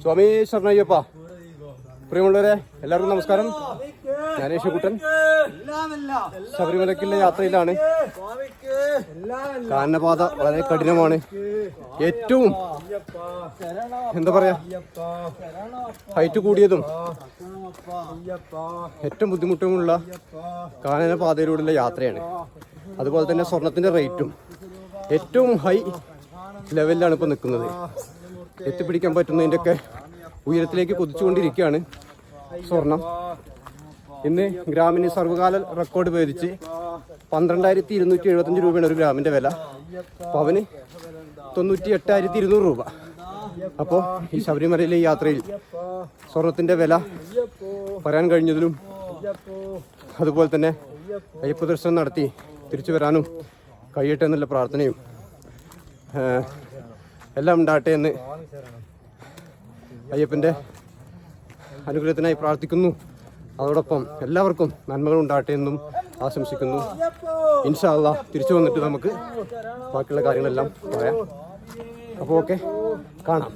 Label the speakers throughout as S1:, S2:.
S1: സ്വാമി ശരണയ്യപ്പ. പ്രിയമുള്ളവരെ എല്ലാവർക്കും നമസ്കാരം. ഞാൻ യേശുക്കുട്ടൻ. ശബരിമലക്കുള്ള യാത്രയിലാണ്. കാനനപാത വളരെ കഠിനമാണ്. ഏറ്റവും എന്താ പറയാ, ഹൈറ്റ് കൂടിയതും ഏറ്റവും ബുദ്ധിമുട്ടുമുള്ള കാനനപാതയിലൂടെയുള്ള യാത്രയാണ്. അതുപോലെ തന്നെ സ്വർണത്തിന്റെ റേറ്റും ഏറ്റവും ഹൈ ലെവലിലാണ് ഇപ്പോൾ നിൽക്കുന്നത്. എത്തിപ്പിടിക്കാൻ പറ്റുന്നതിൻ്റെയൊക്കെ ഉയരത്തിലേക്ക് കുതിച്ചുകൊണ്ടിരിക്കുകയാണ് സ്വർണം. ഇന്ന് ഗ്രാമിന് സർവകാല റെക്കോർഡ് ഭേദിച്ച് 12,275 രൂപയാണ് ഒരു ഗ്രാമിൻ്റെ വില. പവന് 98,200 രൂപ. അപ്പോൾ ഈ ശബരിമലയിലെ യാത്രയിൽ സ്വർണത്തിൻ്റെ വില പറയാൻ കഴിഞ്ഞതിലും അതുപോലെ തന്നെ അയ്യപ്പ ദർശനം നടത്തി തിരിച്ചു വരാനും കഴിയട്ടെ എന്നുള്ള പ്രാർത്ഥനയും എല്ലാം ഉണ്ടാകട്ടെ എന്ന് അയ്യപ്പൻ്റെ അനുഗ്രഹത്തിനായി പ്രാർത്ഥിക്കുന്നു. അതോടൊപ്പം എല്ലാവർക്കും നന്മകൾ ഉണ്ടാകട്ടെ എന്നും ആശംസിക്കുന്നു. ഇൻഷാ അല്ലാഹ് തിരിച്ചു വന്നിട്ട് നമുക്ക് ബാക്കിയുള്ള കാര്യങ്ങളെല്ലാം പറയാം. അപ്പോൾ ഓക്കെ, കാണാം.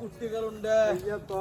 S2: കുട്ടികളുണ്ട്. അയ്യപ്പ